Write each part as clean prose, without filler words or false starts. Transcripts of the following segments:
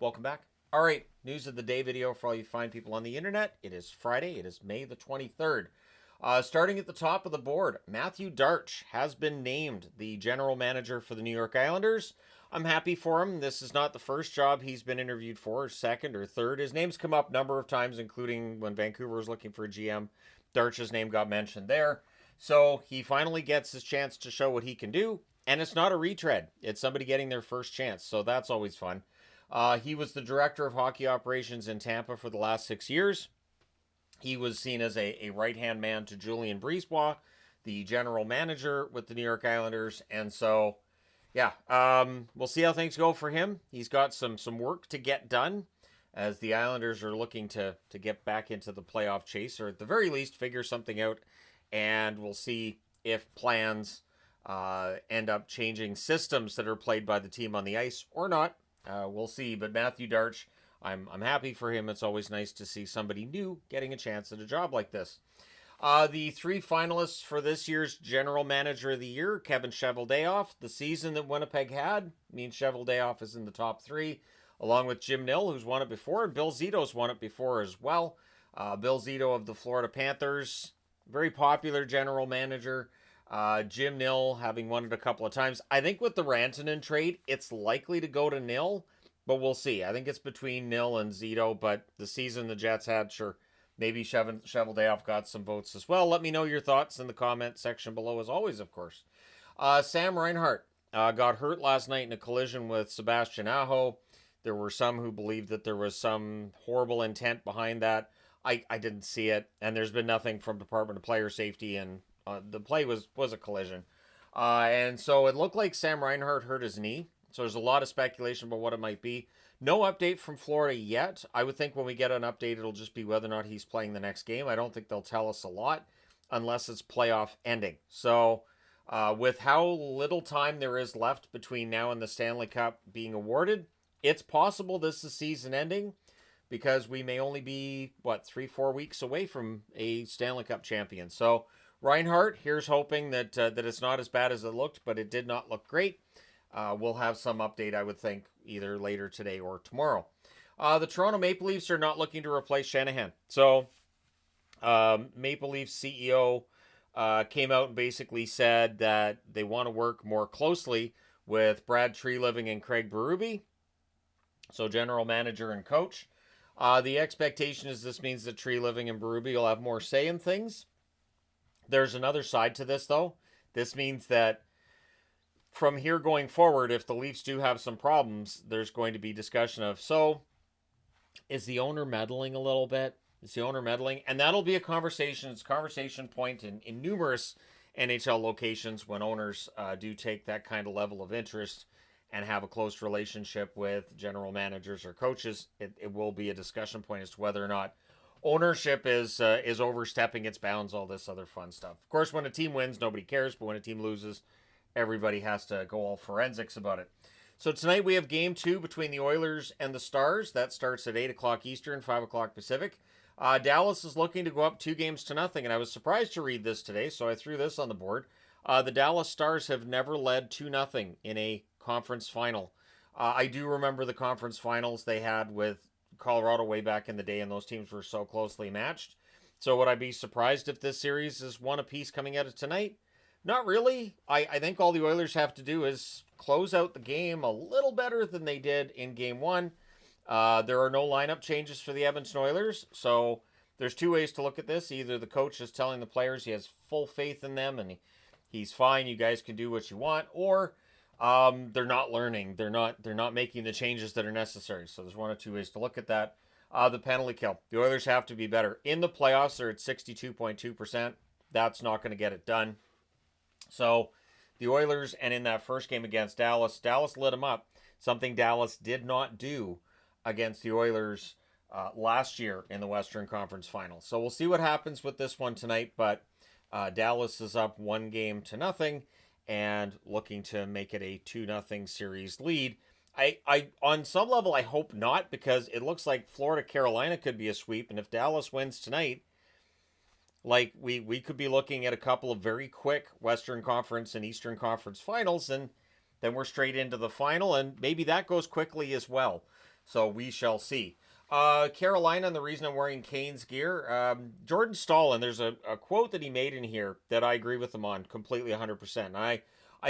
Welcome back. All right, news of the day video for all you fine people on the internet. It is Friday. It is May the 23rd. Starting at the top of the board, Matthew Darche has been named the general manager for the New York Islanders. I'm happy for him. This is not the first job he's been interviewed for, second or third. His name's come up a number of times, including when Vancouver was looking for a GM. Darche's name got mentioned there. So he finally gets his chance to show what he can do. And it's not a retread. It's somebody getting their first chance. So that's always fun. He was the director of hockey operations in Tampa for the last 6 years. He was seen as a right-hand man to Julien Brisebois, the general manager with the New York Islanders. And so, yeah, we'll see how things go for him. He's got some work to get done as the Islanders are looking to get back into the playoff chase, or at the very least figure something out. And we'll see if plans end up changing systems that are played by the team on the ice or not. We'll see. But Matthew Darche, I'm happy for him. It's always nice to see somebody new getting a chance at a job like this. The three finalists for this year's General Manager of the Year, Kevin Cheveldayoff. The season that Winnipeg had means Cheveldayoff is in the top three, along with Jim Nill, who's won it before, and Bill Zito's won it before as well. Bill Zito of the Florida Panthers, very popular general manager. Jim Nill having won it a couple of times. I think with the Rantanen trade, it's likely to go to Nill, but we'll see. I think it's between Nill and Zito, but the season the Jets had, sure, maybe Cheveldayoff got some votes as well. Let me know your thoughts in the comment section below, as always, of course. Sam Reinhart got hurt last night in a collision with Sebastian Aho. There were some who believed that there was some horrible intent behind that. I didn't see it, and there's been nothing from Department of Player Safety, and the play was a collision. And so it looked like Sam Reinhart hurt his knee. So there's a lot of speculation about what it might be. No update from Florida yet. I would think when we get an update, it'll just be whether or not he's playing the next game. I don't think they'll tell us a lot unless it's playoff ending. So with how little time there is left between now and the Stanley Cup being awarded, it's possible this is season ending because we may only be, 3-4 weeks away from a Stanley Cup champion. So Reinhart, here's hoping that it's not as bad as it looked, but it did not look great. We'll have some update, I would think, either later today or tomorrow. The Toronto Maple Leafs are not looking to replace Shanahan. So Maple Leafs CEO came out and basically said that they want to work more closely with Brad Treliving and Craig Berube, so general manager and coach. The expectation is this means that Treliving and Berube will have more say in things. There's another side to this, though. This means that from here going forward, if the Leafs do have some problems, there's going to be discussion of, so is the owner meddling a little bit? Is the owner meddling? And that'll be a conversation. It's a conversation point in numerous NHL locations when owners do take that kind of level of interest and have a close relationship with general managers or coaches. It will be a discussion point as to whether or not ownership is overstepping its bounds, all this other fun stuff. Of course, when a team wins, nobody cares, but when a team loses, everybody has to go all forensics about it. So tonight we have Game 2 between the Oilers and the Stars. That starts at 8 o'clock Eastern, 5 o'clock Pacific. Dallas is looking to go up 2-0, and I was surprised to read this today, so I threw this on the board. The Dallas Stars have never led 2-0 in a conference final. I do remember the conference finals they had with Colorado way back in the day, and those teams were so closely matched. So would I be surprised if this series is one apiece coming out of tonight? Not really. I think all the Oilers have to do is close out the game a little better than they did in Game 1. There are no lineup changes for the Edmonton Oilers, so there's two ways to look at this. Either the coach is telling the players he has full faith in them and he's fine, you guys can do what you want, or they're not learning. They're not making the changes that are necessary. So there's one of two ways to look at that. The penalty kill. The Oilers have to be better. In the playoffs, they're at 62.2%. That's not going to get it done. So the Oilers, and in that first game against Dallas, Dallas lit them up. Something Dallas did not do against the Oilers last year in the Western Conference Finals. So we'll see what happens with this one tonight. But Dallas is up 1-0 and looking to make it a 2-0 series lead. I on some level, I hope not, because it looks like Florida-Carolina could be a sweep. And if Dallas wins tonight, like we could be looking at a couple of very quick Western Conference and Eastern Conference finals, and then we're straight into the final, and maybe that goes quickly as well. So we shall see. Carolina, and the reason I'm wearing Canes gear, Jordan Stahl, and there's a quote that he made in here that I agree with him on completely 100%. I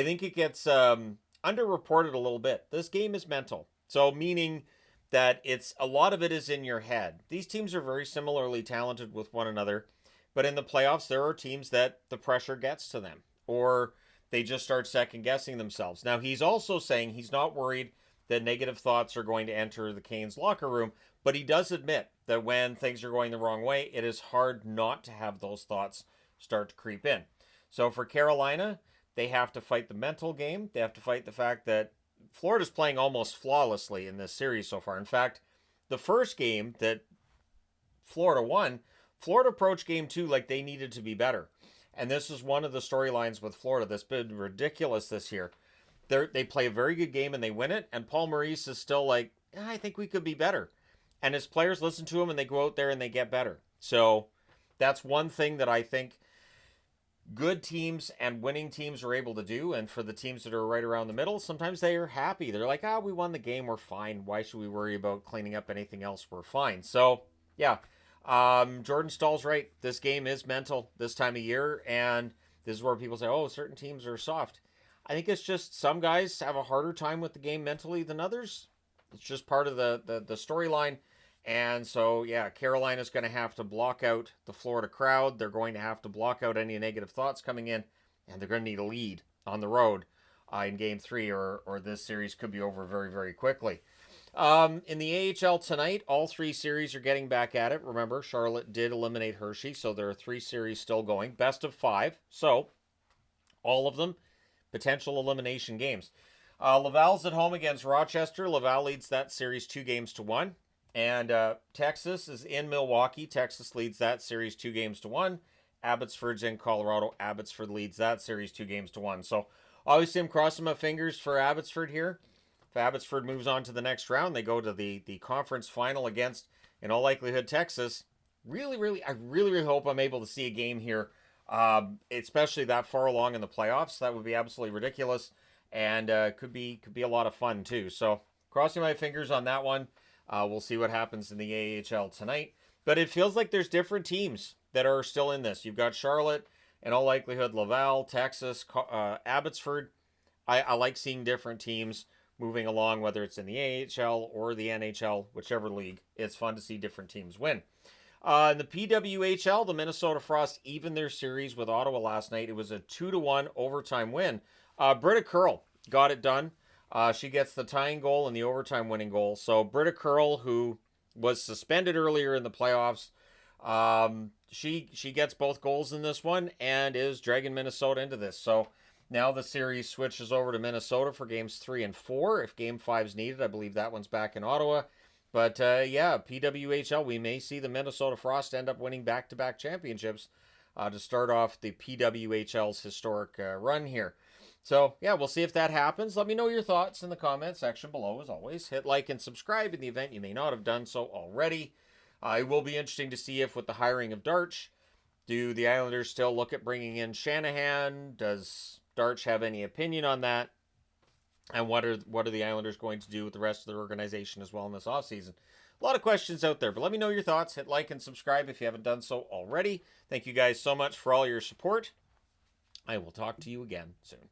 think it gets underreported a little bit. This game is mental. So meaning that it's a lot of it is in your head. These teams are very similarly talented with one another, but in the playoffs there are teams that the pressure gets to them or they just start second guessing themselves. Now he's also saying he's not worried that negative thoughts are going to enter the Canes locker room, but he does admit that when things are going the wrong way, it is hard not to have those thoughts start to creep in. So for Carolina, they have to fight the mental game. They have to fight the fact that Florida's playing almost flawlessly in this series so far. In fact, the first game that Florida won, Florida approached game 2 like they needed to be better. And this is one of the storylines with Florida that's been ridiculous this year. They play a very good game and they win it, and Paul Maurice is still like, I think we could be better. And his players listen to him and they go out there and they get better. So that's one thing that I think good teams and winning teams are able to do. And for the teams that are right around the middle, sometimes they are happy. They're like, we won the game, we're fine. Why should we worry about cleaning up anything else? We're fine. So yeah, Jordan Stahl's right. This game is mental this time of year, and this is where people say, certain teams are soft. I think it's just some guys have a harder time with the game mentally than others. It's just part of the storyline. And so, yeah, Carolina's going to have to block out the Florida crowd. They're going to have to block out any negative thoughts coming in. And they're going to need a lead on the road in Game 3, or this series could be over very, very quickly. In the AHL tonight, all 3 series are getting back at it. Remember, Charlotte did eliminate Hershey, so there are 3 series still going. Best of 5. So, all of them potential elimination games. Laval's at home against Rochester. Laval leads that series 2-1. And Texas is in Milwaukee. Texas leads that series 2-1. Abbotsford's in Colorado. Abbotsford leads that series 2-1. So obviously I'm crossing my fingers for Abbotsford here. If Abbotsford moves on to the next round, they go to the conference final against, in all likelihood, Texas. I really hope I'm able to see a game here, especially that far along in the playoffs. That would be absolutely ridiculous, and could be a lot of fun too. So crossing my fingers on that one. We'll see what happens in the AHL tonight. But it feels like there's different teams that are still in this. You've got Charlotte, in all likelihood, Laval, Texas, Abbotsford. I like seeing different teams moving along, whether it's in the AHL or the NHL, whichever league. It's fun to see different teams win. In the PWHL, the Minnesota Frost evened their series with Ottawa last night. It was a 2-1 overtime win. Britta Curl got it done. She gets the tying goal and the overtime winning goal. So Britta Curl, who was suspended earlier in the playoffs, she gets both goals in this one and is dragging Minnesota into this. So now the series switches over to Minnesota for games 3 and 4. If game 5 is needed, I believe that one's back in Ottawa. But yeah, PWHL, we may see the Minnesota Frost end up winning back-to-back championships to start off the PWHL's historic run here. So, yeah, we'll see if that happens. Let me know your thoughts in the comment section below, as always. Hit like and subscribe in the event you may not have done so already. It will be interesting to see if, with the hiring of Darche, do the Islanders still look at bringing in Shanahan? Does Darche have any opinion on that? And what are the Islanders going to do with the rest of their organization as well in this offseason? A lot of questions out there, but let me know your thoughts. Hit like and subscribe if you haven't done so already. Thank you guys so much for all your support. I will talk to you again soon.